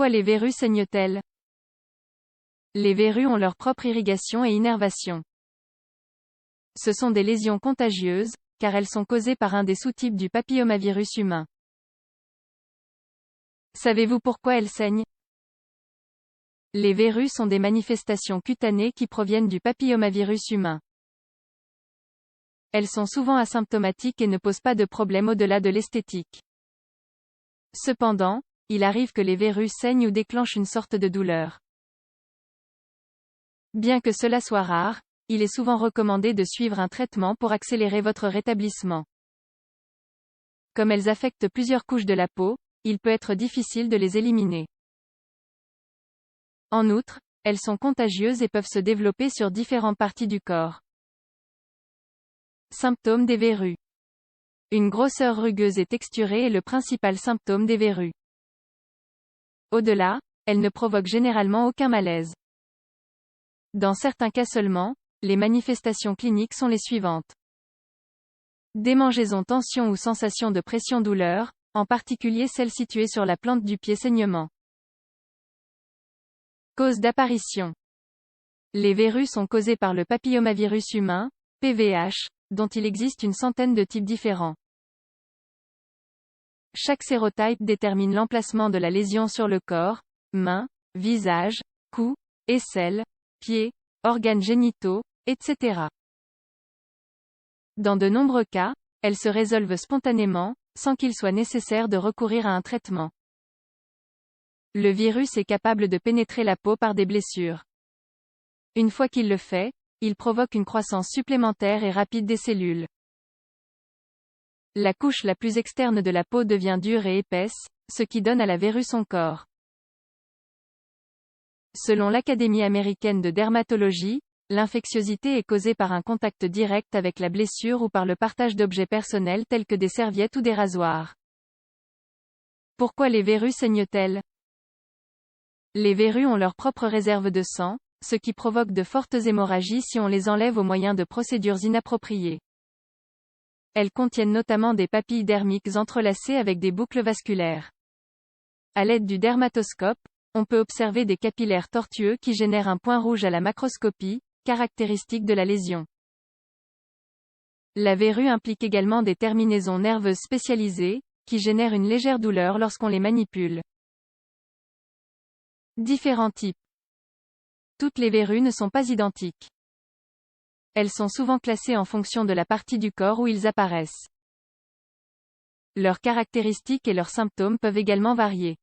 Pourquoi les verrues saignent-elles? Les verrues ont leur propre irrigation et innervation. Ce sont des lésions contagieuses, car elles sont causées par un des sous-types du papillomavirus humain. Savez-vous pourquoi elles saignent? Les verrues sont des manifestations cutanées qui proviennent du papillomavirus humain. Elles sont souvent asymptomatiques et ne posent pas de problème au-delà de l'esthétique. Cependant, il arrive que les verrues saignent ou déclenchent une sorte de douleur. Bien que cela soit rare, il est souvent recommandé de suivre un traitement pour accélérer votre rétablissement. Comme elles affectent plusieurs couches de la peau, il peut être difficile de les éliminer. En outre, elles sont contagieuses et peuvent se développer sur différentes parties du corps. Symptômes des verrues. Une grosseur rugueuse et texturée est le principal symptôme des verrues. Au-delà, elles ne provoquent généralement aucun malaise. Dans certains cas seulement, les manifestations cliniques sont les suivantes. Démangeaison, tension ou sensation de pression-douleur, en particulier celle située sur la plante du pied, saignement. Cause d'apparition. Les verrues sont causées par le papillomavirus humain, PVH, dont il existe une centaine de types différents. Chaque sérotype détermine l'emplacement de la lésion sur le corps, mains, visage, cou, aisselles, pieds, organes génitaux, etc. Dans de nombreux cas, elles se résolvent spontanément, sans qu'il soit nécessaire de recourir à un traitement. Le virus est capable de pénétrer la peau par des blessures. Une fois qu'il le fait, il provoque une croissance supplémentaire et rapide des cellules. La couche la plus externe de la peau devient dure et épaisse, ce qui donne à la verrue son corps. Selon l'Académie américaine de dermatologie, l'infectiosité est causée par un contact direct avec la blessure ou par le partage d'objets personnels tels que des serviettes ou des rasoirs. Pourquoi les verrues saignent-elles? Les verrues ont leur propre réserve de sang, ce qui provoque de fortes hémorragies si on les enlève au moyen de procédures inappropriées. Elles contiennent notamment des papilles dermiques entrelacées avec des boucles vasculaires. À l'aide du dermatoscope, on peut observer des capillaires tortueux qui génèrent un point rouge à la macroscopie, caractéristique de la lésion. La verrue implique également des terminaisons nerveuses spécialisées, qui génèrent une légère douleur lorsqu'on les manipule. Différents types. Toutes les verrues ne sont pas identiques. Elles sont souvent classées en fonction de la partie du corps où ils apparaissent. Leurs caractéristiques et leurs symptômes peuvent également varier.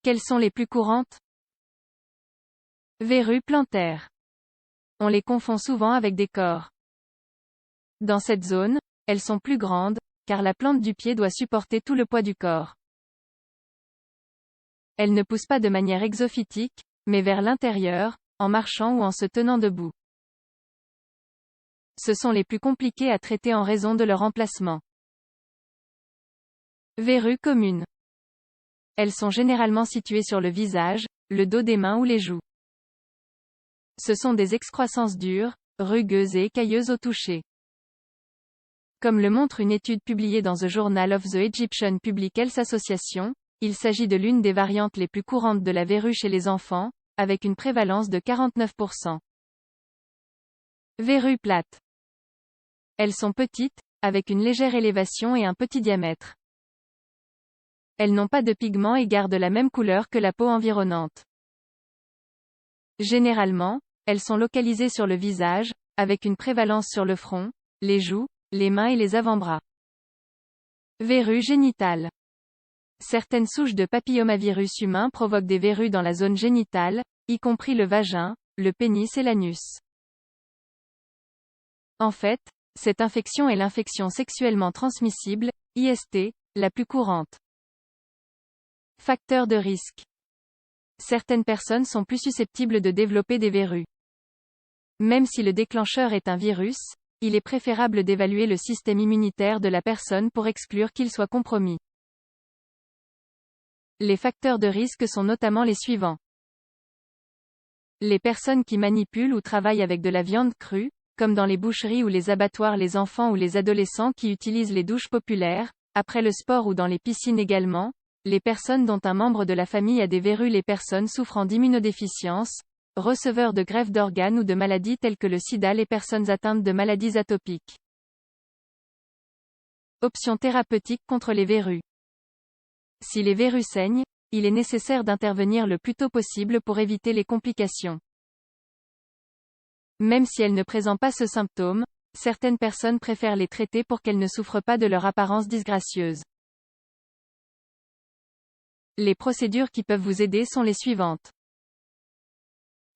Quelles sont les plus courantes? Verrues plantaires. On les confond souvent avec des cors. Dans cette zone, elles sont plus grandes, car la plante du pied doit supporter tout le poids du corps. Elles ne poussent pas de manière exophytique, mais vers l'intérieur, en marchant ou en se tenant debout. Ce sont les plus compliqués à traiter en raison de leur emplacement. Verrues communes. Elles sont généralement situées sur le visage, le dos des mains ou les joues. Ce sont des excroissances dures, rugueuses et écailleuses au toucher. Comme le montre une étude publiée dans The Journal of the Egyptian Public Health Association, il s'agit de l'une des variantes les plus courantes de la verrue chez les enfants, avec une prévalence de 49%. Verrues plates. Elles sont petites, avec une légère élévation et un petit diamètre. Elles n'ont pas de pigments et gardent la même couleur que la peau environnante. Généralement, elles sont localisées sur le visage, avec une prévalence sur le front, les joues, les mains et les avant-bras. Verrues génitales. Certaines souches de papillomavirus humain provoquent des verrues dans la zone génitale, y compris le vagin, le pénis et l'anus. En fait, cette infection est l'infection sexuellement transmissible, IST, la plus courante. Facteurs de risque. Certaines personnes sont plus susceptibles de développer des verrues. Même si le déclencheur est un virus, il est préférable d'évaluer le système immunitaire de la personne pour exclure qu'il soit compromis. Les facteurs de risque sont notamment les suivants. Les personnes qui manipulent ou travaillent avec de la viande crue, comme dans les boucheries ou les abattoirs, les enfants ou les adolescents qui utilisent les douches populaires, après le sport ou dans les piscines également, les personnes dont un membre de la famille a des verrues, les personnes souffrant d'immunodéficience, receveurs de greffe d'organes ou de maladies telles que le sida, les personnes atteintes de maladies atopiques. Options thérapeutiques contre les verrues. Si les verrues saignent, il est nécessaire d'intervenir le plus tôt possible pour éviter les complications. Même si elles ne présentent pas ce symptôme, certaines personnes préfèrent les traiter pour qu'elles ne souffrent pas de leur apparence disgracieuse. Les procédures qui peuvent vous aider sont les suivantes.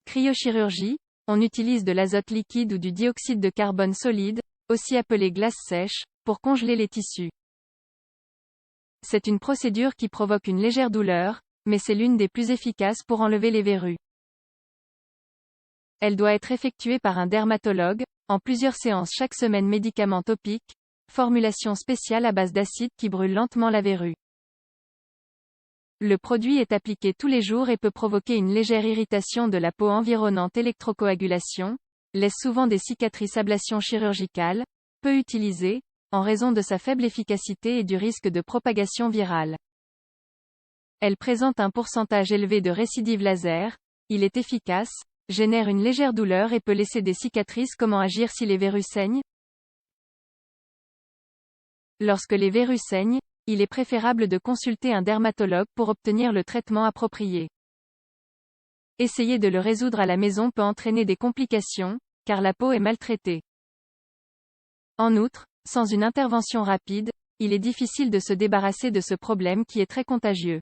Cryochirurgie, on utilise de l'azote liquide ou du dioxyde de carbone solide, aussi appelé glace sèche, pour congeler les tissus. C'est une procédure qui provoque une légère douleur, mais c'est l'une des plus efficaces pour enlever les verrues. Elle doit être effectuée par un dermatologue, en plusieurs séances chaque semaine. Médicaments topiques, formulation spéciale à base d'acide qui brûle lentement la verrue. Le produit est appliqué tous les jours et peut provoquer une légère irritation de la peau environnante. Électrocoagulation, laisse souvent des cicatrices. Ablation chirurgicale, peu utilisée, en raison de sa faible efficacité et du risque de propagation virale. Elle présente un pourcentage élevé de récidive laser, il est efficace, génère une légère douleur et peut laisser des cicatrices. Comment agir si les verrues saignent? Lorsque les verrues saignent, il est préférable de consulter un dermatologue pour obtenir le traitement approprié. Essayer de le résoudre à la maison peut entraîner des complications, car la peau est maltraitée. En outre, sans une intervention rapide, il est difficile de se débarrasser de ce problème qui est très contagieux.